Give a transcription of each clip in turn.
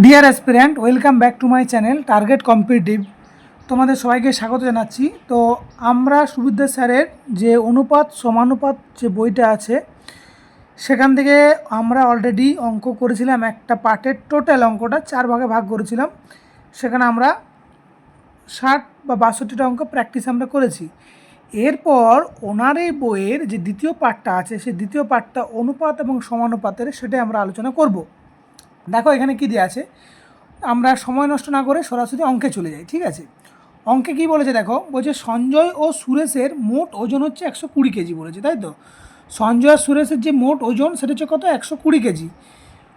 Deer aspirant, welcome back to my channel target competitive. তোমাদের সবাইকে স্বাগত জানাচ্ছি। তো আমরা সুবিদ্যা স্যারের যে অনুপাত সমানুপাত যে বইটা আছে সেখান থেকে আমরা অলরেডি অঙ্ক করেছিলাম। একটা পার্টের টোটাল অঙ্কটা 4 ভাগে ভাগ করেছিলাম। সেখানে আমরা 60 বা 62টা অঙ্ক প্র্যাকটিস আমরা করেছি। এরপর ওনার এই বইয়ের যে দ্বিতীয় পার্টটা আছে সেই দ্বিতীয় পার্টটা অনুপাত এবং সমানুপাতের, সেটাই আমরা আলোচনা করব। দেখো এখানে কী দেওয়া আছে, আমরা সময় নষ্ট না করে সরাসরি অঙ্কে চলে যাই। ঠিক আছে, অঙ্কে কী বলেছে দেখো, বলছে সঞ্জয় ও সুরেশের মোট ওজন হচ্ছে 120 কেজি বলেছে, তাই তো? সঞ্জয় আর সুরেশের যে মোট ওজন সেটা হচ্ছে কত, 120 কেজি।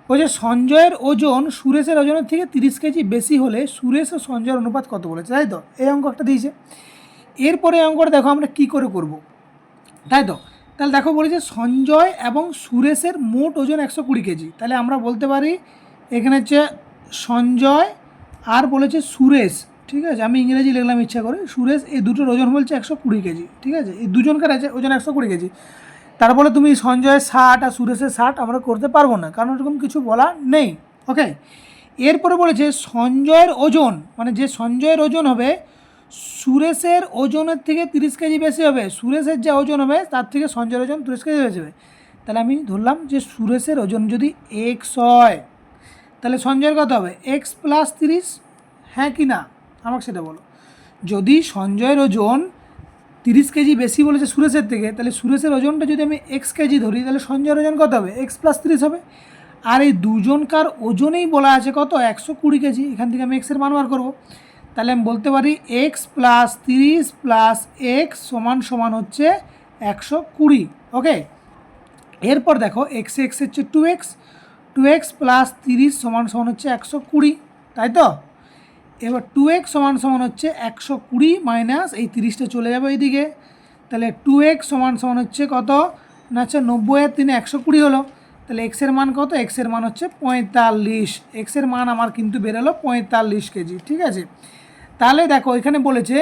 বলছে সঞ্জয়ের ওজন সুরেশের ওজনের থেকে 30 কেজি বেশি হলে সুরেশ ও সঞ্জয়ের অনুপাত কত বলেছে, তাই তো? এই অঙ্ক একটা দিয়েছে। এরপরে এই অঙ্কটা দেখো আমরা কী করে করব, তাই তো? তাহলে দেখো বলেছে সঞ্জয় এবং সুরেশের মোট ওজন 120 কেজি। তাহলে আমরা বলতে পারি এখানে হচ্ছে সঞ্জয় আর বলেছে সুরেশ। ঠিক আছে, আমি ইংরেজি লিখলাম ইচ্ছা করে। সুরেশ, এই দুটোর ওজন বলছে 120 কেজি। ঠিক আছে, এই দুজনকার আছে ওজন 120 কেজি। তারপরে তুমি সঞ্জয়ের 60 আর সুরেশের 60 আমরা করতে পারবো না, কারণ এরকম কিছু বলা নেই। ওকে, এরপরে বলেছে সঞ্জয়ের ওজন, মানে যে সঞ্জয়ের ওজন হবে সুরেশের ওজনের থেকে 30 কেজি বেশি হবে। সুরেশের যে ওজন হবে তার থেকে সঞ্জয়ের ওজন 30 কেজি বেশি হবে। তাহলে আমি ধরলাম যে সুরেশের ওজন যদি এক্স হয়, তাহলে সঞ্জয়ের কত হবে, এক্স প্লাস 30। হ্যাঁ কি না, আমাকে সেটা বলো। যদি সঞ্জয়ের ওজন 30 কেজি বেশি বলেছে সুরেশের থেকে, তাহলে সুরেশের ওজনটা যদি আমি এক্স কেজি ধরি, তাহলে সঞ্জয়ের ওজন কত হবে, এক্স প্লাস 30 হবে। আর এই দুজনকার ওজনেই বলা আছে কত, 120 কেজি। এখান থেকে আমি এক্সের মান বার করবো। তাহলে আমি বলতে পারি এক্স প্লাস 30 প্লাস এক্স সমান সমান হচ্ছে 120। ওকে, এরপর দেখো এক্স এক্স হচ্ছে 2x প্লাস 30 সমান সমান হচ্ছে 120, তাই তো? এবার 2x সমান সমান হচ্ছে 120 মাইনাস এই 30টা চলে যাবে এইদিকে। তাহলে 2x সমান সমান হচ্ছে কত না, হচ্ছে 90 আর 3 120 হলো। তাহলে এক্সের মান কত, এক্সের মান হচ্ছে 45। এক্সের মান আমার কিন্তু বেরোলো 45 কেজি। ঠিক আছে, তাহলে দেখো এখানে বলেছে,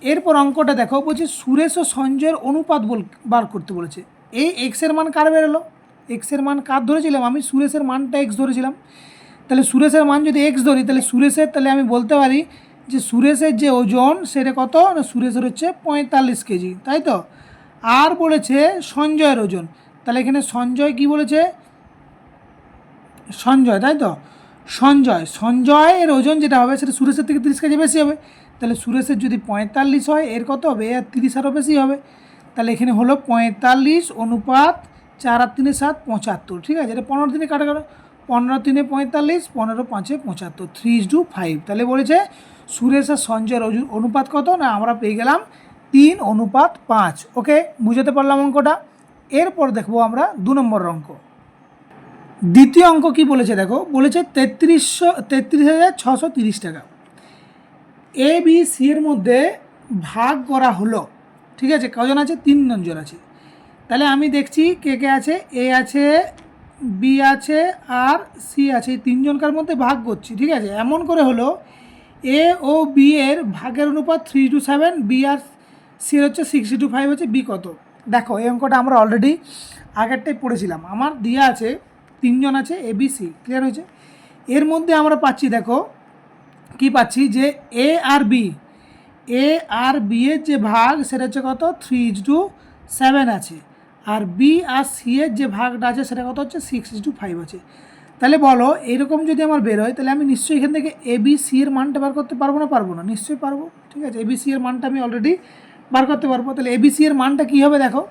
এরপর অঙ্কটা দেখো, বলছে সুরেশ ও সঞ্জয়ের অনুপাত বার করতে বলেছে। এই এক্সের মান কার বেরোলো, এক্সের মান কার ধরেছিলাম আমি, সুরেশের মানটা এক্স ধরেছিলাম। তাহলে সুরেশের মান যদি এক্স ধরি, তাহলে সুরেশের, তাহলে আমি বলতে পারি যে সুরেশের যে ওজন সেটা কত না, সুরেশের হচ্ছে 45 কেজি, তাই তো? আর বলেছে সঞ্জয়ের ওজন, তাহলে এখানে সঞ্জয় কি বলেছে, সঞ্জয়, তাই তো? সঞ্জয়ের ওজন যেটা হবে সেটা সুরেশের থেকে 30 কেজি বেশি হবে। তাহলে সুরেশের যদি 45 হয়, এর কত হবে, এর 30 আরও বেশি হবে। তাহলে এখানে হলো 45 অনুপাত 4 আর 3 7 75। ঠিক আছে, এটা 15 দিনে কাটা কাটা, 15 3 45, 15 5 75, 3:5। তাহলে বলেছে সুরেশ আর সঞ্জয়ের অনুপাত কত না, আমরা পেয়ে গেলাম 3:5। ওকে, বুঝাতে পারলাম অঙ্কটা। এরপর দেখবো আমরা 2 নম্বর অঙ্ক। দ্বিতীয় অঙ্ক কি বলেছে দেখো, বলেছে 33,630 টাকা এ বি সি এর মধ্যে ভাগ করা হলো। ঠিক আছে, কজন আছে, 3 জন আছে। তাহলে আমি দেখছি কে কে আছে, এ আছে, বি আছে আর সি আছে, এই 3 জনকার মধ্যে ভাগ করছি। ঠিক আছে, এমন করে হলো এ ও বি এর ভাগের অনুপাত 3:7, বি আর সি এর হচ্ছে 6:5 হচ্ছে, বি কত। দেখো এই অঙ্কটা আমরা অলরেডি আগেরটাই পড়েছিলাম। আমার দেওয়া আছে 3 জন আছে, এ বি সি, ক্লিয়ার হয়েছে। এর মধ্যে আমরা পাচ্ছি দেখো কি পাচ্ছি, যে এ আর বি এর যে ভাগ সেটা হচ্ছে কত, 3:7 আছে। আর বি আর সি এর যে ভাগটা আছে সেটা কত হচ্ছে, 6:5 আছে। তাহলে বলো এরকম যদি আমার বেরোয়, তাহলে আমি নিশ্চয়ই এখান থেকে এ বি সি এর মানটা বার করতে পারবো না, পারবো না? নিশ্চয়ই পারবো। ঠিক আছে, এ বি সি এর মানটা আমি অলরেডি বার করতে পারবো। তাহলে এ বি সি এর মানটা কী হবে দেখো,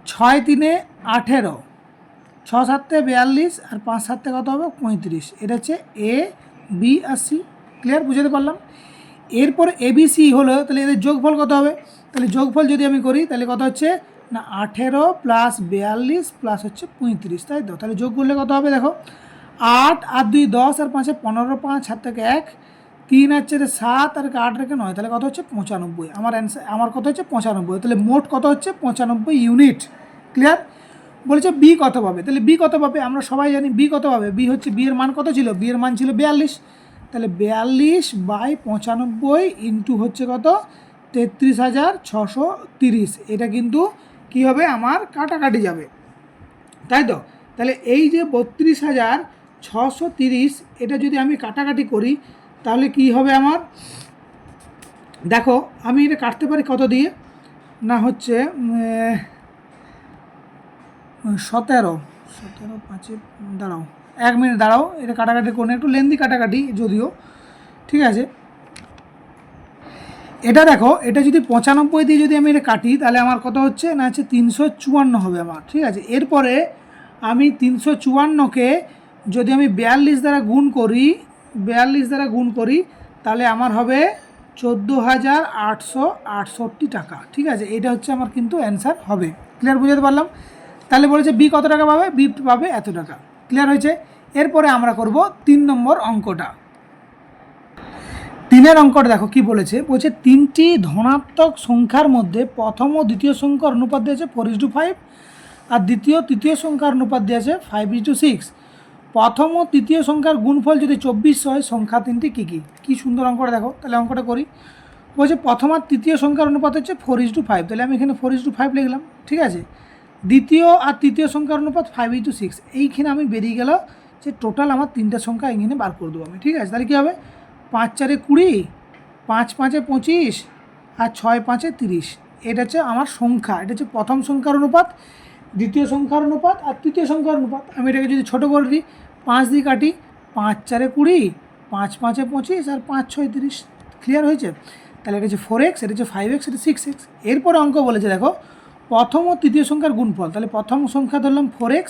6 3 18, 6 7 42 আর 5 7 কত হবে, 35। এটা হচ্ছে A B R C. Clear, বুঝাতে পারলাম। এরপর এবিসি হলো, তাহলে এদের যোগফল কত হবে, তাহলে যোগফল যদি আমি করি তাহলে কত হচ্ছে না, 18 প্লাস 42 প্লাস হচ্ছে 35, তাই তো? তাহলে যোগ করলে কত হবে দেখো, 8 আর 2 10 আর 5 15, 5 7 থেকে 1, 3 আর 4 7 আর 8 রেখে 9, তাহলে কত হচ্ছে 95। আমার অ্যান্সার, আমার কত হচ্ছে 95। তাহলে মোট কত হচ্ছে 95 ইউনিট। ক্লিয়ার। বলেছে বি কত পাবে, তাহলে বি কত পাবে, আমরা সবাই জানি বি কত পাবে। বি হচ্ছে, বি এর মান কত ছিল, বি এর মান ছিল 42। তাহলে 42/95 ইন্টু হচ্ছে কত, 33,630। এটা কিন্তু কি হবে, আমার কাটাকাটি যাবে, তাই তো? তাহলে এই যে 630, এটা যদি আমি কাটাকাটি করি তাহলে কি হবে আমার, দেখো আমি এটা কাটতে পারি কত দিয়ে, না হচ্ছে 17 5 দাঁড়াও 1 মিনিট দাঁড়াও, এটা কাটাকাটি করে একটু লেন্দি কাটাকাটি যদিও, ঠিক আছে। এটা দেখো, এটা যদি 95 দিয়ে যদি আমি এটা কাটি তাহলে আমার কত হচ্ছে, না হচ্ছে 354 হবে আমার, ঠিক আছে। এরপরে আমি 354কে যদি আমি 42 দ্বারা গুণ করি তাহলে আমার হবে 14,868 টাকা, ঠিক আছে। এটা হচ্ছে আমার কিন্তু অ্যান্সার হবে। ক্লিয়ার বুঝাতে পারলাম? তাহলে বলেছে বি কত টাকা পাবে, বি পাবে এত টাকা। ক্লিয়ার হয়েছে? এরপরে আমরা করব 3 নম্বর অঙ্কটা। 3-এর অঙ্কটা দেখো কি বলেছে, বলছে 3টি ধনাত্মক সংখ্যার মধ্যে প্রথম ও দ্বিতীয় সংখ্যার অনুপাত দিয়েছে 4:5 আর দ্বিতীয় তৃতীয় সংখ্যার অনুপাত দিয়েছে 5:6। প্রথম ও তৃতীয় সংখ্যার গুণফল যদি 24 হয়, সংখ্যা 3টি কী কী? কী সুন্দর অঙ্কটা দেখো। তাহলে অঙ্কটা করি। বলছে প্রথম আর তৃতীয় সংখ্যার অনুপাত হচ্ছে 4:5, তাহলে আমি এখানে 4:5 লিখলাম, ঠিক আছে। দ্বিতীয় আর তৃতীয় সংখ্যার অনুপাত 5:6। এইখানে আমি বেরিয়ে গেল যে টোটাল আমার 3টে সংখ্যা এইখানে বার করে দেবো আমি, ঠিক আছে। তাহলে কী হবে, 5×4 20, 5×5 25 আর 6×5 30। এটা হচ্ছে আমার সংখ্যা, এটা হচ্ছে প্রথম সংখ্যার অনুপাত, দ্বিতীয় সংখ্যার অনুপাত আর তৃতীয় সংখ্যার অনুপাত। আমি এটাকে যদি ছোটো করে দিই, 5 দিয়ে কাটি, 5×4 20, 5×5 25 আর 5×6 30। ক্লিয়ার হয়েছে? তাহলে এটা হচ্ছে 4x, এটা হচ্ছে 5x, এটা 6x। এরপরে অঙ্ক বলেছে দেখো প্রথম ও তৃতীয় সংখ্যার গুণফল, তাহলে প্রথম সংখ্যা ধরলাম 4x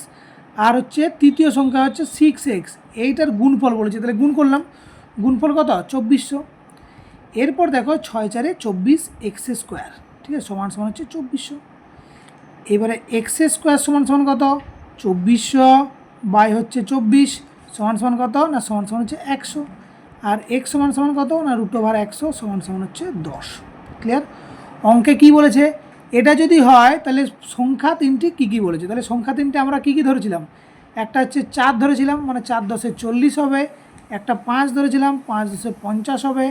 আর হচ্ছে তৃতীয় সংখ্যা হচ্ছে 6x, এইটার গুণফল বলেছে, তাহলে গুণ করলাম, গুণফল কত 2400। এরপর দেখো 6×4 24 x², ঠিক আছে, সমান সমান হচ্ছে 2400। এবারে x² সমান সমান কত, 2400 বাই হচ্ছে 24 সমান সমান কত, না সমান সমান হচ্ছে 100। আর x সমান সমান কত, না √100 সমান সমান হচ্ছে 10। ক্লিয়ার? অঙ্কে কি বলেছে, এটা যদি হয় তাহলে সংখ্যা 3টি কী কী বলেছে। তাহলে সংখ্যা 3টে আমরা কী কী ধরেছিলাম, একটা হচ্ছে 4 ধরেছিলাম, মানে 4×10 40 হবে। একটা 5 ধরেছিলাম, 5×10 50 হবে।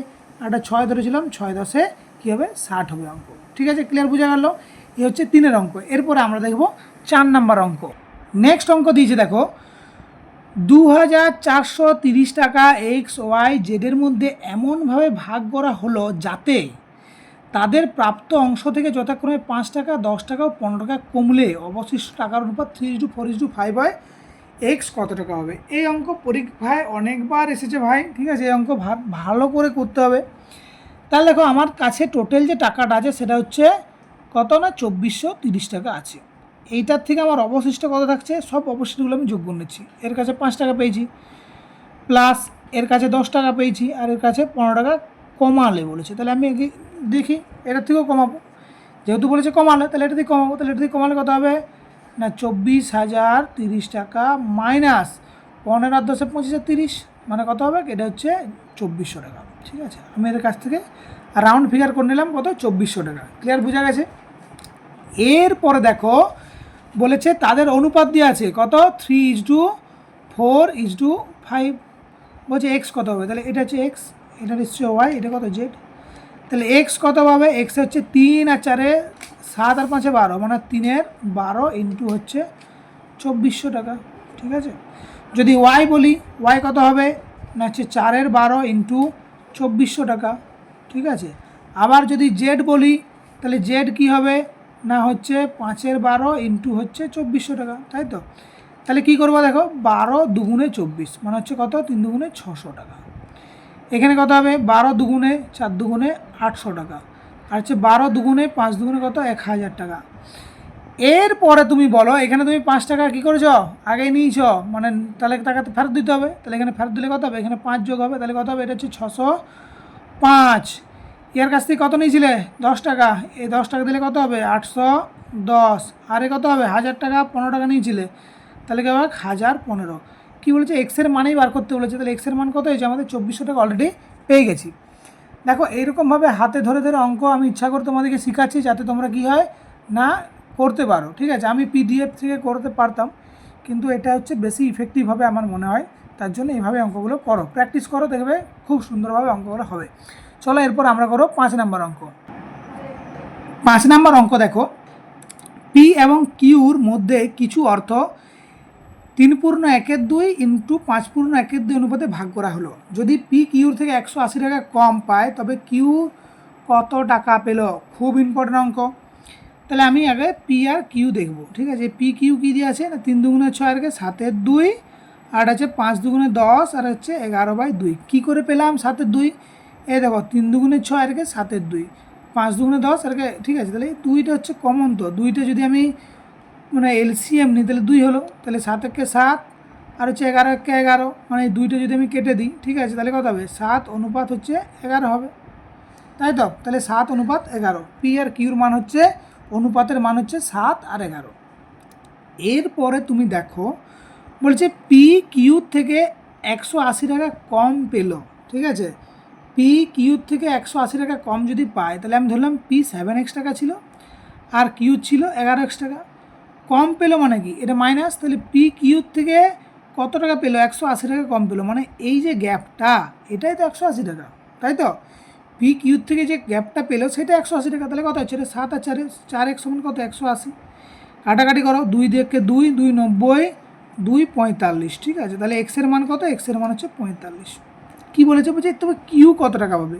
একটা 6 ধরেছিলাম, 6×10 কী হবে, 60 হবে অঙ্ক, ঠিক আছে। ক্লিয়ার বোঝা গেল? এই হচ্ছে 3-এর অঙ্ক। এরপরে আমরা দেখব 4 নম্বর অঙ্ক। নেক্সট অঙ্ক দিয়েছে দেখো, 2430 টাকা XYZ মধ্যে এমনভাবে ভাগ করা হলো যাতে তাদের প্রাপ্ত অংশ থেকে যথাক্রমে 5 টাকা, 10 টাকা ও 15 টাকা কমলে অবশিষ্ট টাকার অনুপাত 3:4:5 হয়। এক্স কত টাকা হবে? এই অঙ্ক পরীক্ষায় অনেকবার এসেছে ভাই, ঠিক আছে। এই অঙ্ক ভালো করে করতে হবে। তাহলে দেখো আমার কাছে টোটাল যে টাকাটা আছে সেটা হচ্ছে কত, না 2430 টাকা আছে। এইটার থেকে আমার অবশিষ্ট কত থাকছে, সব অবশিষ্টগুলো আমি যোগ করে নিচ্ছি। এর কাছে 5 টাকা পেয়েছি, প্লাস এর কাছে 10 টাকা পেয়েছি, আর এর কাছে 15 টাকা কমালে বলেছে। তাহলে আমি দেখি এটার থেকেও কমাবো, যেহেতু বলেছে কমালে তাহলে এটা থেকে কমাবো। তাহলে এটা থেকে কমালে কত হবে, না 24,030 টাকা মাইনাস 15 আর 10 25 আর 30, মানে কত হবে, এটা হচ্ছে 2400 টাকা, ঠিক আছে। আমি এদের কাছ থেকে রাউন্ড ফিগার করে নিলাম কত, 2400 টাকা। ক্লিয়ার বোঝা গেছে? এরপরে দেখো বলেছে তাদের অনুপাত দিয়ে আছে কত, 3:4:5। বলছে এক্স কত হবে, তাহলে এটা হচ্ছে এক্স, এটা হচ্ছে ওয়াই, এটা কত জেড। তাহলে এক্স কত পাবে, এক্স হচ্ছে 3 আর 4 7 আর 5 12, মানে 3-12 ইন্টু হচ্ছে 2400 টাকা, ঠিক আছে। যদি ওয়াই বলি, ওয়াই কত হবে, না হচ্ছে 4-12 ইন্টু 2400 টাকা, ঠিক আছে। আবার যদি জেড বলি তাহলে জেড কি হবে, না হচ্ছে 5-12 ইন্টু হচ্ছে 2400 টাকা, তাই তো। তাহলে কী করবো দেখো, 12 দুগুণে 24, মানে হচ্ছে কত, 3 দুগুণে 600 টাকা। এখানে কত হবে, 12 দুগুণে 4 দুগুণে 800 টাকা, আর হচ্ছে 12 দুগুণে 5 দুগুণে কত, 1000 টাকা। এরপরে তুমি বলো, এখানে তুমি 5 টাকা কী করেছ, আগে নিয়েছ, মানে তাহলে টাকা ফেরত দিতে হবে। তাহলে এখানে ফেরত দিলে কত হবে, এখানে 5 যোগ হবে, তাহলে কত হবে, এটা হচ্ছে 605। এর কাছ থেকে কত নিয়েছিলে, 10 টাকা, এই 10 টাকা দিলে কত হবে, 810। আরে কত হবে, 1000 টাকা 15 টাকা নিয়েছিলে, তাহলে কী হবে, 1015। কী বলেছে, এক্সের মানেই বার করতে বলেছে। তাহলে এক্সের মান কত হয়েছে, আমাদের 2400 টাকা অলরেডি পেয়ে গেছি। দেখো এইরকমভাবে হাতে ধরে ধরে অঙ্ক আমি ইচ্ছা করে তোমাদেরকে শেখাচ্ছি যাতে তোমরা কী হয় না করতে পারো, ঠিক আছে। আমি পিডিএফ থেকে করতে পারতাম, কিন্তু এটা হচ্ছে বেশি ইফেক্টিভ হবে আমার মনে হয়। তার জন্য এইভাবে অঙ্কগুলো করো, প্র্যাকটিস করো, দেখবে খুব সুন্দরভাবে অঙ্কগুলো হবে। চলো এরপর আমরা করো 5 নম্বর অঙ্ক। 5 নম্বর অঙ্ক দেখো, পি এবং কিউর মধ্যে কিছু অর্থ 3/1/2 ইন্টু 5/1/2 অনুপাতে ভাগ করা হলো। যদি পি কিউর থেকে 180 টাকা কম পায় তবে কিউ কত টাকা পেল? খুব ইম্পর্টেন্ট অঙ্ক। তাহলে আমি আগে পি আর কিউ দেখব, ঠিক আছে। পি কিউ কী দিয়ে আছে না, 3×2 আর 7/2, আর আছে 5×10, আর হচ্ছে 11/2। কী করে পেলাম 7/2? এই দেখো 3×6 আর 7/2, 5×10 আর ঠিক আছে। তাহলে 2টা হচ্ছে কমন, তো 2টা যদি আমি মানে এলসিএম নিই তাহলে 2 হলো, তাহলে 7/7 আর হচ্ছে 11/11, মানে 2টা যদি আমি কেটে দিই, ঠিক আছে, তাহলে কত হবে? 7:11 হবে, তাই তো। তাহলে 7:11, পি আর কিউর মান হচ্ছে, অনুপাতের মান হচ্ছে 7 আর 11। এরপরে তুমি দেখো বলছে পি কিউর থেকে 180 টাকা কম পেলো, ঠিক আছে। পি কিউর থেকে 180 টাকা কম যদি পায় তাহলে আমি ধরলাম পি 7x টাকা ছিল আর কিউ ছিল 11x টাকা। কম পেলো মানে কি? এটা মাইনাস, তাহলে পি কিউর থেকে কত টাকা পেলো? 180 টাকা কম পেলো, মানে এই যে গ্যাপটা এটাই তো 180 টাকা, তাই তো। পি কিউর থেকে যে গ্যাপটা পেলো সেটা 180 টাকা, তাহলে কত হচ্ছে? এটা 7 আর 4x সমান কত? 180। কাটাকাটি করো, 2 দিয়ে 2, 2 90, 2 45, ঠিক আছে। তাহলে এক্সের মান কত? এক্সের মান হচ্ছে 45। কী বলেছে? বলছে তবে কিউ কত টাকা পাবে?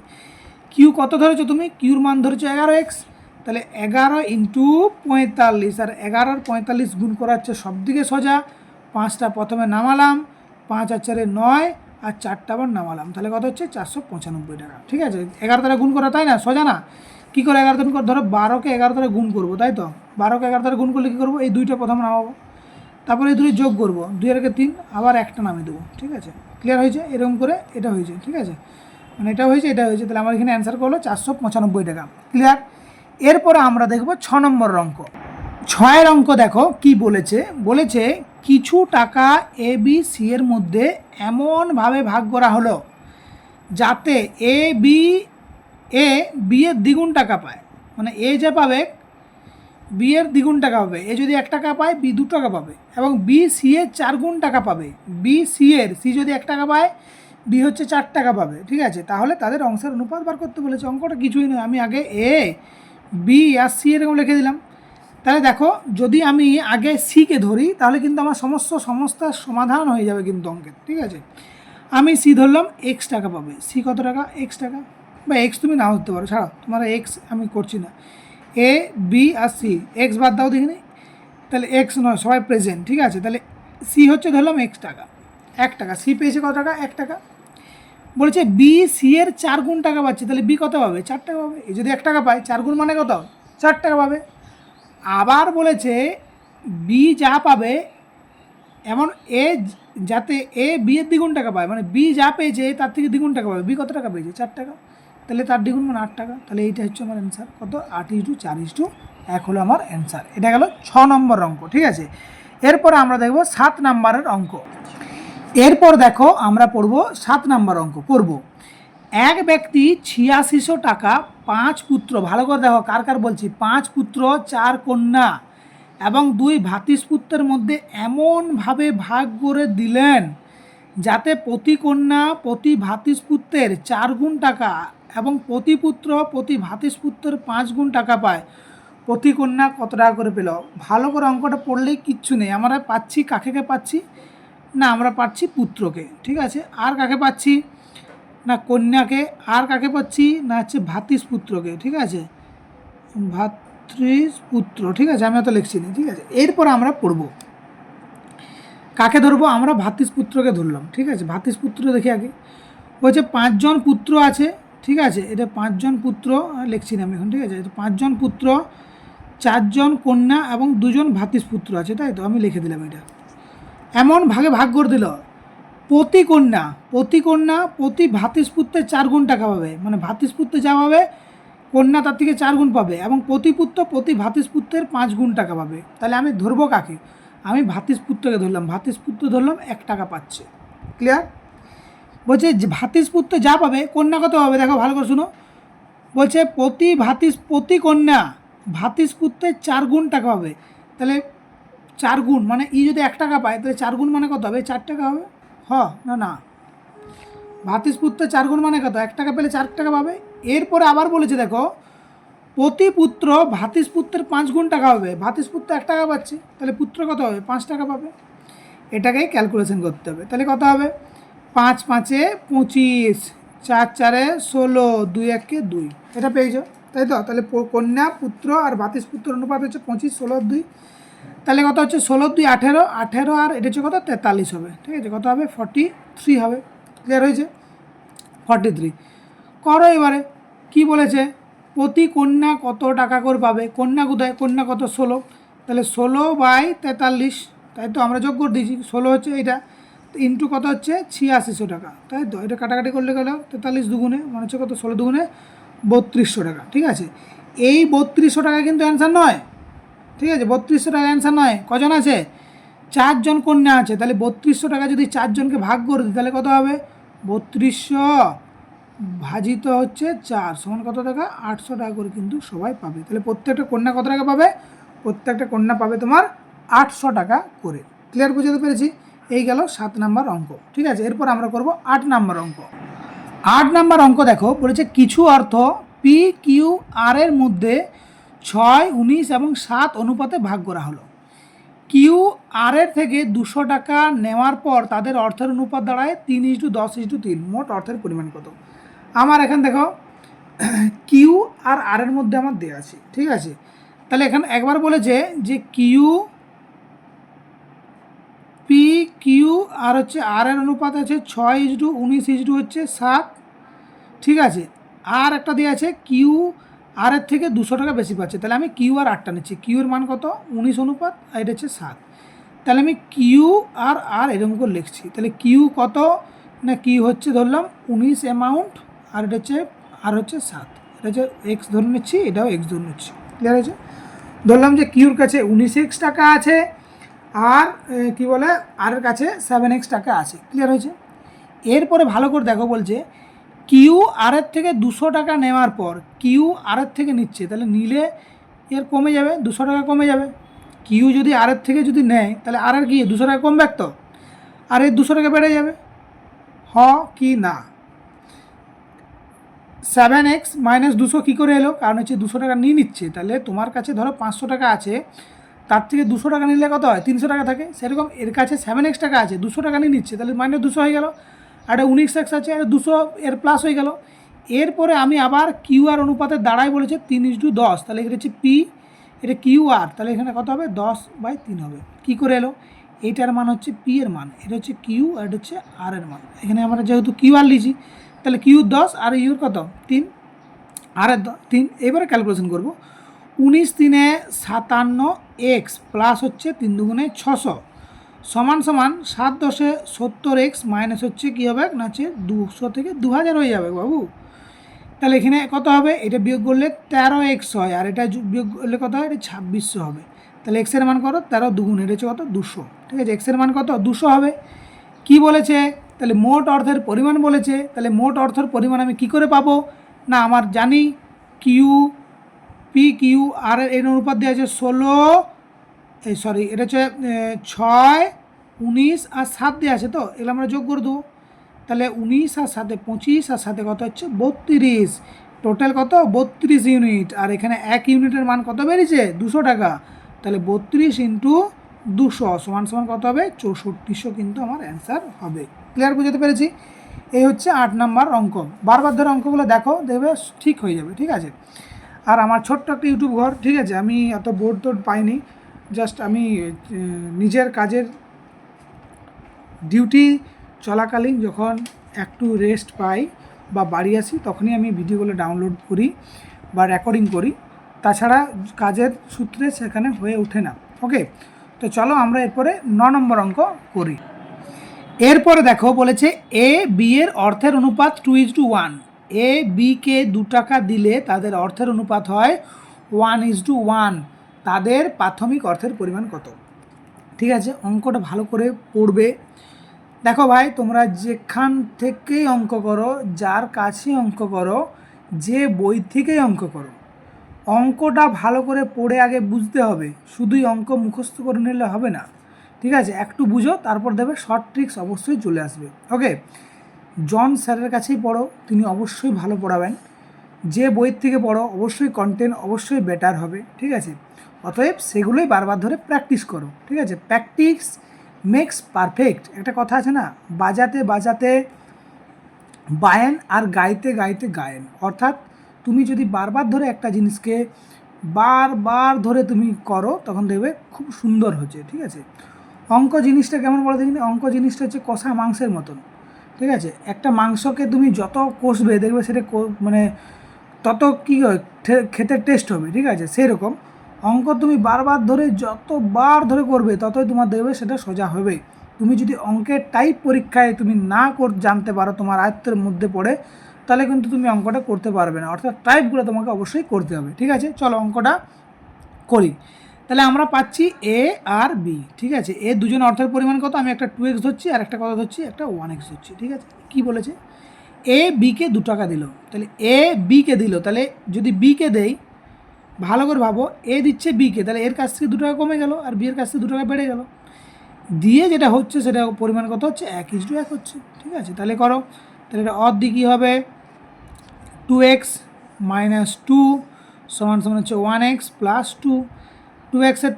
কিউ কত ধরেছো তুমি? কিউর মান ধরেছো 11x, তাহলে 11 ইন্টু 45, আর 11 আর 45 গুণ করা হচ্ছে সব দিকে সোজা। 5টা প্রথমে নামালাম, 5 আর 4 9, আর 4টা আবার নামালাম, তাহলে কত হচ্ছে? 495 টাকা, ঠিক আছে। 11 দ্বারা গুণ করা, তাই না? সোজা না? কী করে 11 দ্বারা ধরো 12কে 11 দ্বারা গুণ করবো, তাই তো। 12কে 11 দ্বারা গুণ করলে কী করবো? এই 2টা প্রথম নামাবো, তারপরে এই 2 যোগ করবো, 2 আর 3, আবার একটা নামিয়ে দেবো, ঠিক আছে। ক্লিয়ার হয়েছে? এরকম করে এটা হয়েছে, ঠিক আছে, মানে এটা হয়েছে, এটা হয়েছে, তাহলে আমার এখানে অ্যান্সার করলো 495 টাকা। ক্লিয়ার? এরপরে আমরা দেখব 6 নম্বর অঙ্ক। 6 অঙ্ক দেখো কি বলেছে। বলেছে কিছু টাকা এ বি সি এর মধ্যে এমনভাবে ভাগ করা হলো যাতে এ বি এর দ্বিগুণ টাকা পায়, মানে এ যে পাবে বি এর দ্বিগুণ টাকা পাবে। এ যদি 1 টাকা পায় বি 2 টাকা পাবে, এবং বি সি এর 4 গুণ টাকা পাবে। সি যদি 1 টাকা পায় বি হচ্ছে 4 টাকা পাবে, ঠিক আছে। তাহলে তাদের অংশের অনুপাত বার করতে বলেছে। অঙ্কটা কিছুই নয়, আমি আগে এ বি আর সি এরকম লিখে দিলাম। তাহলে দেখো যদি আমি আগে সিকে ধরি তাহলে কিন্তু আমার সমস্যার সমাধান হয়ে যাবে কিন্তু অঙ্কের, ঠিক আছে। আমি সি ধরলাম, এক্স টাকা পাবে। সি কত টাকা? এক্স টাকা, বা এক্স তুমি নাও ধরতে পারো, ছাড়ো, তোমার এক্স আমি করছি না। A B R C, x বাদ দাও দেখিনি, তাহলে এক্স নয়, সবাই প্রেজেন্ট, ঠিক আছে। তাহলে সি হচ্ছে ধরলাম এক্স টাকা, 1 টাকা। সি পেয়েছে কত টাকা? 1 টাকা। বলেছে বি সি এর 4 গুণ টাকা পাচ্ছে, তাহলে বি কত পাবে? 4 টাকা পাবে। এই যদি 1 টাকা পায় 4 গুণ মানে কত? 4 টাকা পাবে। আবার বলেছে বি যা পাবে এমন এ যাতে এ বি এর দ্বিগুণ টাকা পায়, মানে বি যা পেয়েছে তার থেকে দ্বিগুণ টাকা পাবে। বি কত টাকা পেয়েছে? 4 টাকা, তাহলে তার দ্বিগুণ মানে 8 টাকা। তাহলে এইটা হচ্ছে আমার অ্যান্সার। কত? 8:4:1 হলো আমার অ্যান্সার। এটা গেল 6 নম্বর অঙ্ক, ঠিক আছে। এরপর আমরা দেখব 7 নম্বরের অঙ্ক। এরপর দেখো আমরা পড়ব 7 নম্বর অঙ্ক করব। এক ব্যক্তি 8600 টাকা 5 পুত্র, ভালো করে দেখো কার কার বলছি, 5 পুত্র 4 কন্যা এবং 2 ভ্রাতুষ্পুত্রের মধ্যে এমনভাবে ভাগ করে দিলেন যাতে প্রতি কন্যা প্রতি ভ্রাতুষ্পুত্রের 4 গুণ টাকা এবং প্রতি পুত্র প্রতি ভ্রাতুষ্পুত্রের 5 গুণ টাকা পায়। প্রতি কন্যা কত টাকা করে পেল? ভালো করে অঙ্কটা পড়লেই কিচ্ছু নেই। আমরা পাচ্ছি কাকে পাচ্ছি না, আমরা পাচ্ছি পুত্রকে, ঠিক আছে। আর কাকে পাচ্ছি না? কন্যাকে। আর কাকে পাচ্ছি না? হচ্ছে ভ্রাতুষ্পুত্রকে, ঠিক আছে, ভ্রাতৃপুত্র, ঠিক আছে। আমি অত লিখছি না, ঠিক আছে। এরপর আমরা পড়ব কাকে ধরবো? আমরা ভ্রাতুষ্পুত্রকে ধরলাম, ঠিক আছে। ভ্রাতুষ্পুত্র দেখি আগে। বলছে 5 জন পুত্র আছে, ঠিক আছে। এটা 5 জন পুত্র লিখছি না আমি এখন, ঠিক আছে। 5 জন পুত্র, 4 জন কন্যা এবং 2 জন ভ্রাতুষ্পুত্র আছে, তাই তো। আমি লিখে দিলাম এটা। এমন ভাগে ভাগ করে দিল প্রতি কন্যা প্রতি ভ্রাতুষ্পুত্রের 4 গুণ টাকা পাবে, মানে ভ্রাতুষ্পুত্র যা পাবে কন্যা তার থেকে 4 গুণ পাবে, এবং প্রতি পুত্র প্রতি ভ্রাতুষ্পুত্রের 5 গুণ টাকা পাবে। তাহলে আমি ধরবো কাকে? আমি ভ্রাতুষ্পুত্রকে ধরলাম। ভ্রাতুষ্পুত্র ধরলাম 1 টাকা পাচ্ছে। ক্লিয়ার? বলছে ভ্রাতুষ্পুত্র যা পাবে কন্যা কত হবে? দেখো ভালো করে শুনো। বলছে প্রতি কন্যা ভ্রাতুষ্পুত্রের 4 গুণ টাকা পাবে। তাহলে 4 গুণ মানে যদি 1 টাকা পায় তাহলে 4 গুণ মানে কত হবে? 4 টাকা হবে। না, ভ্রাতুষ্পুত্রের 4 গুণ মানে কত? 1 টাকা পেলে 4 টাকা পাবে। এরপরে আবার বলেছে দেখো প্রতি পুত্র ভ্রাতুষ্পুত্রের 5 গুণ টাকা হবে। ভ্রাতুষ্পুত্র 1 টাকা পাচ্ছে, তাহলে পুত্র কত হবে? 5 টাকা পাবে। এটাকেই ক্যালকুলেশন করতে হবে। তাহলে কত হবে? 5 5 25, 4 4 16, 2 1 2, এটা পেয়েছো তাই তো? তাহলে কন্যা পুত্র আর ভাতিজ পুত্র অনুপাত হচ্ছে 25 16 2, তাহলে কত হচ্ছে 16 2 18, 18 আর এটা হচ্ছে কত 43 হবে। ঠিক আছে, কত হবে? 43 হবে। ক্লিয়ার হয়েছে? 43 করো। এবারে কি বলেছে? প্রতি কন্যা কত টাকা করে পাবে? কন্যা কোথায়? কন্যা কত? 16, তাহলে 16/43, তাই তো? আমরা যোগ করে দিয়েছি। 16 হচ্ছে এটা, ইন্টু কত হচ্ছে? 8600 টাকা, তাই তো? এটা কাটাকাটি করলে গেল 43 দুগুণে মানে হচ্ছে কত? 16 দুগুণে 3200 টাকা। ঠিক আছে, এই 3200 টাকা কিন্তু অ্যান্সার নয়। ঠিক আছে, 3200 টাকা অ্যান্সার নয়। কজন আছে? 4 জন কন্যা আছে। তাহলে 3200 টাকা যদি 4 জনকে ভাগ করে দিই তাহলে কত হবে? 3200 ভাজিত হচ্ছে 4 সমান কত টাকা? 800 টাকা করে কিন্তু সবাই পাবে। তাহলে প্রত্যেকটা কন্যা কত টাকা পাবে? প্রত্যেকটা কন্যা পাবে তোমার 800 টাকা করে। ক্লিয়ার বুঝতে পেরেছি? এই গেল 7 নাম্বার অঙ্ক। ঠিক আছে, এরপর আমরা করব 8 নাম্বার অঙ্ক। 8 নাম্বার অঙ্ক দেখো, বলেছে কিছু অর্থ পি কিউ আর এর মধ্যে 6 19 এবং 7 অনুপাতে ভাগ করা হলো। কিউ আর এর থেকে 200 টাকা নেওয়ার পর তাদের অর্থের অনুপাত দাঁড়ায় 3:10:3। মোট অর্থের পরিমাণ কত? আমার এখানে দেখো কিউ আর আর এর মধ্যে আমার দেওয়া আছে। ঠিক আছে, তাহলে এখানে একবার বলেছে যে কিউ পি কিউ আর হচ্ছে আর এর অনুপাত আছে 6:19 হচ্ছে 7। ঠিক আছে, আর একটা দেওয়া আছে কিউ আর এর থেকে 200 টাকা বেশি পাচ্ছে। তাহলে আমি কিউ আর আরটা নিচ্ছি। কিউ এর মান কত? 19 অনুপাত, আর এটা হচ্ছে 7। তাহলে আমি কিউ আর আর এরকম করে লিখছি। তাহলে কিউ কত? না কিউ হচ্ছে ধরলাম 19 অ্যামাউন্ট, আর এটা হচ্ছে আর হচ্ছে 7। এটা হচ্ছে এক্স ধরে নিচ্ছি, এটাও এক্স ধরে নিচ্ছি। ক্লিয়ার হয়েছে? ধরলাম যে কিউর কাছে 19x টাকা আছে, আর কি বলে আর এর কাছে 7x টাকা আছে। ক্লিয়ার হয়েছে? এরপরে ভালো করে দেখো, বলছে কিউ আর এর থেকে 200 টাকা নেওয়ার পর কিউ আর এর থেকে নিচ্ছে, তাহলে নিলে এর কমে যাবে, 200 টাকা কমে যাবে। কিউ যদি আর এর থেকে যদি নেয় তাহলে আর কি 200 টাকা কমবে তো, আর এর 200 টাকা বেড়ে যাবে। হ কি না? 7x - 200 কী করে এলো? কারণ হচ্ছে 200 টাকা নিয়ে নিচ্ছে। তাহলে তোমার কাছে ধরো 500 টাকা আছে, তার থেকে 200 টাকা নিলে কত হয়? 300 টাকা থাকে। সেরকম এর কাছে 7x টাকা আছে, 200 টাকা নিয়ে নিচ্ছে, তাহলে -200 হয়ে গেল। আর এটা 19x আছে, আর 200 এর প্লাস হয়ে গেল। এরপরে আমি আবার কিউ আর অনুপাতের দাঁড়ায় বলেছে 3:10, তাহলে এটা হচ্ছে পি, এটা কিউ আর, তাহলে এখানে কত হবে? 10/3 হবে। কী করে এলো? এইটার মান হচ্ছে পি এর মান, এটা হচ্ছে কিউ, আর এটা হচ্ছে আর এর মান। এখানে আমরা যেহেতু কিউ আর লিখি, তাহলে কিউ 10 আর ইউর কত? 3, আর 3। এবারে ক্যালকুলেশন করব। 19 3 57x প্লাস হচ্ছে 3 2 600 সমান সমান 7 10 70x মাইনাস হচ্ছে কী হবে? না হচ্ছে 200 থেকে 2000 হয়ে যাবে বাবু। তাহলে এখানে কত হবে? এটা বিয়োগ করলে 13x হয়, আর এটা বিয়োগ করলে কত হয়? এটা 2600 হবে। তাহলে এক্সের মান কত? 13 2 এটা হচ্ছে কত? 200। ঠিক আছে, এক্সের মান কত? 200 হবে। কি বলেছে? তাহলে মোট অর্থের পরিমাণ বলেছে। তাহলে মোট অর্থের পরিমাণ আমি কি করে পাবো? না আমার জানি কিউ পি কিউ আর এর অনুপাত দেওয়া আছে 16, এটা হচ্ছে 6 19 আর 7 দেওয়া আছে, তো এগুলো আমরা যোগ করে দেবো। তাহলে 19 আর 7 25, আর 7 কত হচ্ছে? 32। টোটাল কত? 32 ইউনিট। আর এখানে 1 ইউনিটের মান কত বেরিয়েছে? 200 টাকা। তাহলে 32 × 200 সমান সমান কত হবে? 6400 কিন্তু আমার অ্যান্সার হবে। ক্লিয়ার বুঝতে পেরেছি? এই হচ্ছে 8 নাম্বার অঙ্ক। বারবার ধরে অঙ্কগুলো দেখো, দেখবে ঠিক হয়ে যাবে। ঠিক আছে, আর আমার ছোট্ট একটা ইউটিউব ঘর। ঠিক আছে, আমি এত বোর্ড টোড পাইনি, জাস্ট আমি নিজের কাজের ডিউটি চলাকালীন যখন একটু রেস্ট পাই বা বাড়ি আসি, তখনই আমি ভিডিওগুলো ডাউনলোড করি বা রেকর্ডিং করি। তাছাড়া কাজের সূত্রে সেখানে হয়ে ওঠে না। ওকে, তো চলো আমরা এরপরে 9 নম্বর অঙ্ক করি। এরপরে দেখো, বলেছে এ বি এর অর্থের অনুপাত 2:1। এ বিকে 2 টাকা দিলে তাদের অর্থের অনুপাত হয় 1:1। তাদের প্রাথমিক অর্থের পরিমাণ কত? ঠিক আছে, অঙ্কটা ভালো করে পড়বে। দেখো ভাই, তোমরা যেখান থেকেই অঙ্ক করো, যার কাছে অঙ্ক করো, যে বই থেকেই অঙ্ক করো, অঙ্কটা ভালো করে পড়ে আগে বুঝতে হবে। শুধুই অঙ্ক মুখস্থ করে নিলে হবে না। ঠিক আছে, একটু বুঝো, তারপর দেবে শর্ট ট্রিক্স অবশ্যই চলে আসবে। ওকে, জন স্যারের কাছেই পড়ো, তিনি অবশ্যই ভালো পড়াবেন। যে বইয়ের থেকে পড়ো অবশ্যই কন্টেন্ট অবশ্যই বেটার হবে। ঠিক আছে, অতএব সেগুলোই বারবার ধরে প্র্যাকটিস করো। ঠিক আছে, প্র্যাকটিস মেক্স পারফেক্ট, একটা কথা আছে না, বাজাতে বাজাতে বায়েন আর গাইতে গাইতে গায়েন। অর্থাৎ তুমি যদি বারবার ধরে একটা জিনিসকে বারবার ধরে তুমি করো তখন দেখবে খুব সুন্দর হচ্ছে, ঠিক আছে। অঙ্ক জিনিসটা কেমন বলো দেখিনি? অঙ্ক জিনিসটা হচ্ছে কষা মাংসের মতন, ঠিক আছে। একটা মাংসকে তুমি যত কষবে দেখবে সেটা মানে তত কী হয়, খেতে টেস্ট হবে, ঠিক আছে। সেই রকম অঙ্ক তুমি বারবার ধরে যতবার ধরে করবে ততই তোমার দেখবে সেটা সোজা হবে। তুমি যদি অঙ্কের টাইপ পরীক্ষায় তুমি না জানতে পারো, তোমার আয়ত্তের মধ্যে পড়ে, তাহলে কিন্তু তুমি অঙ্কটা করতে পারবে না। অর্থাৎ টাইপগুলো তোমাকে অবশ্যই করতে হবে, ঠিক আছে। চলো অঙ্কটা করি। তাহলে আমরা পাচ্ছি এ আর বি, ঠিক আছে। এ দুজন অর্থের পরিমাণ কত? আমি একটা 2x ধরছি আর একটা কত ধরছি, একটা 1x ধরছি, ঠিক আছে। কি বলেছে? এ বিকে 2 টাকা দিল, তাহলে এ বিকে দিল, তাহলে যদি বিকে দেই, ভালো করে ভাবো, এ দিচ্ছে বিকে, তাহলে এর কাছ থেকে 2 টাকা কমে গেল আর বি এর কাছ থেকে 2 টাকা বেড়ে গেল। দিয়ে যেটা হচ্ছে সেটা পরিমাণ কত হচ্ছে? 1:1 হচ্ছে, ঠিক আছে। তাহলে করো, তাহলে এটা অর্ধ কী হবে? 2x - 2 সমান সমান হচ্ছে 1x + 2। 2xের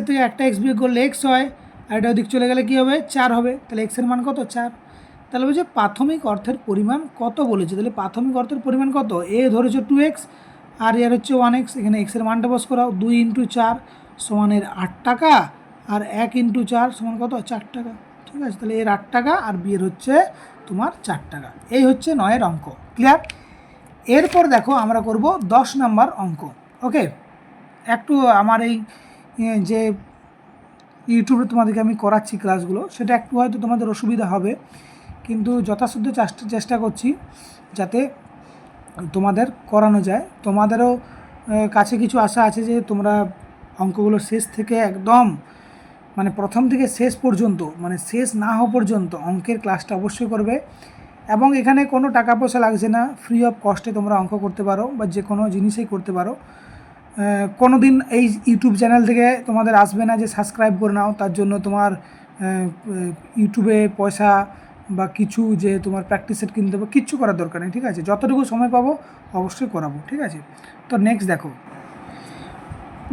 থেকে একটা x বিয়োগ করলে x হয়, আর এটা ওদিক চলে গেলে কী হবে? 4 হবে। তাহলে x এর মান কত? 4। তাহলে বলছে প্রাথমিক অর্থের পরিমাণ কত বলেছে। তাহলে প্রাথমিক অর্থের পরিমাণ কত? এ ধরেছে 2x আর এর হচ্ছে 1x। এখানে x এর মানটা বস করাও, 2 × 4 সমান এর 8 টাকা, আর 1 × 4 সমান কত? 4 টাকা, ঠিক আছে। তাহলে এর 8 টাকা আর বি এর হচ্ছে তোমার 4 টাকা। এই হচ্ছে 9-এর অঙ্ক, ক্লিয়ার। এরপর দেখো আমরা করব 10 নাম্বার অঙ্ক, ওকে। একটু আমার এই যে ইউটিউবে তোমাদেরকে আমি করাচ্ছি ক্লাসগুলো, সেটা একটু হয়তো তোমাদের অসুবিধা হবে, কিন্তু যথাসাধ্য চেষ্টা করছি যাতে তোমাদের করানো যায়। তোমাদেরও কাছে কিছু আশা আছে যে তোমরা অঙ্কগুলো শেষ থেকে একদম মানে প্রথম থেকে শেষ পর্যন্ত, মানে শেষ না হওয়া পর্যন্ত অঙ্কের ক্লাসটা অবশ্যই করবে। এবং এখানে কোনো টাকা পয়সা লাগছে না, ফ্রি অফ কস্টে তোমরা অঙ্ক করতে পারো বা যে কোনো জিনিসই করতে পারো। কোনো দিন এই ইউটিউব চ্যানেল থেকে তোমাদের আসবে না যে সাবস্ক্রাইব করে নাও, তার জন্য তোমার ইউটিউবে পয়সা বা কিছু যে তোমার প্র্যাকটিস সেট কিনতে হবে, কিচ্ছু করার দরকার নেই, ঠিক আছে। যতটুকু সময় পাবো অবশ্যই করাবো, ঠিক আছে। তো নেক্সট দেখো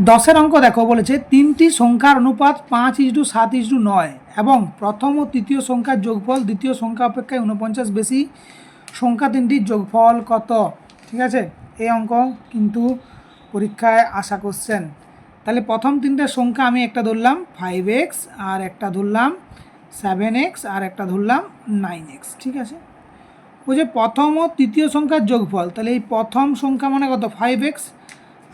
10-এর অঙ্ক দেখো, বলেছে 3টি সংখ্যার অনুপাত 5:7:9 এবং প্রথম ও তৃতীয় সংখ্যার যোগফল দ্বিতীয় সংখ্যা অপেক্ষায় 49 বেশি। সংখ্যা 3টির যোগফল কত? ঠিক আছে, এই অঙ্ক কিন্তু পরীক্ষায় আসা কোশ্চেন। তাহলে প্রথম 3টে সংখ্যা আমি একটা ধরলাম 5x, আর একটা ধরলাম 7x, আর একটা ধরলাম 9x, ঠিক আছে। ওই যে প্রথম ও তৃতীয় সংখ্যার যোগফল, তাহলে এই প্রথম সংখ্যা মানে কত? 5x,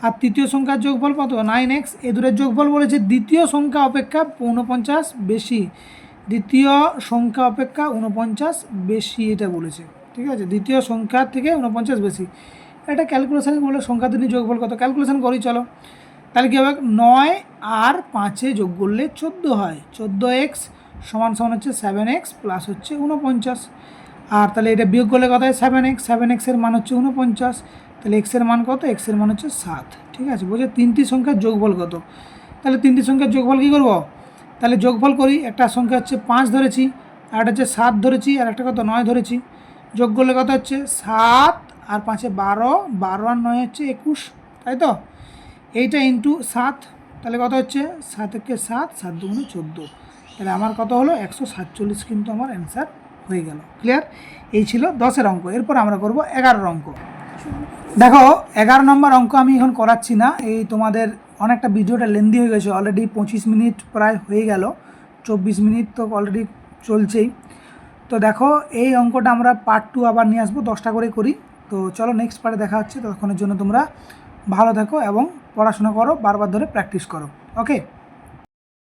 আর তৃতীয় সংখ্যার যোগফল কত? 9x। এই দুটোর যোগফল বলেছে দ্বিতীয় সংখ্যা অপেক্ষা 49 বেশি, দ্বিতীয় সংখ্যা অপেক্ষা 49 বেশি, এটা বলেছে, ঠিক আছে। দ্বিতীয় সংখ্যার থেকে 49 বেশি। এটা ক্যালকুলেশান বলে সংখ্যা দুটি যোগফল কত? ক্যালকুলেশান করি চলো। তাহলে কী হবে? 9 আর 5 যোগ করলে 14 হয়। 14x সমান হচ্ছে 7x প্লাস হচ্ছে 49। আর তাহলে এটা বিয়োগ করলে কত হয়? 7x। 7x এর মান হচ্ছে 49। তাহলে x এর মান কত? x এর মান হচ্ছে 7, ঠিক আছে। বলছে 3টি সংখ্যার যোগফল কত? তাহলে 3টি সংখ্যার যোগফল কী করব? তাহলে যোগফল করি। একটা সংখ্যা হচ্ছে 5 ধরেছি, আর একটা হচ্ছে 7 ধরেছি, আর একটা কত? 9 ধরেছি। যোগ করলে কত হচ্ছে? 7 আর 5-এ 12, 12 আর 9 হচ্ছে 21, তাই তো। এইটা ইন্টু 7, তাহলে কত হচ্ছে? 7 একে 7, 7 দুগুণে 14, তাহলে আমার কত হলো? 147 কিন্তু আমার অ্যান্সার হয়ে গেল, ক্লিয়ার। এই ছিল 10-এর অঙ্ক। এরপর আমরা করব 11-এর অঙ্ক। দেখো 11 নম্বর অঙ্ক আমি এখন করাচ্ছি না, এই তোমাদের অনেকটা ভিডিওটা লেন্দি হয়ে গেছে, অলরেডি 25 মিনিট প্রায় হয়ে গেল, 24 মিনিট তো অলরেডি চলছেই। তো দেখো এই অঙ্কটা আমরা পার্ট 2 আবার নিয়ে আসবো, 10টা করে করি। তো চলো নেক্সট পার্টে দেখা হচ্ছে, ততক্ষণের জন্য তোমরা ভালো থাকো এবং পড়াশোনা করো, বারবার ধরে প্র্যাকটিস করো, ওকে।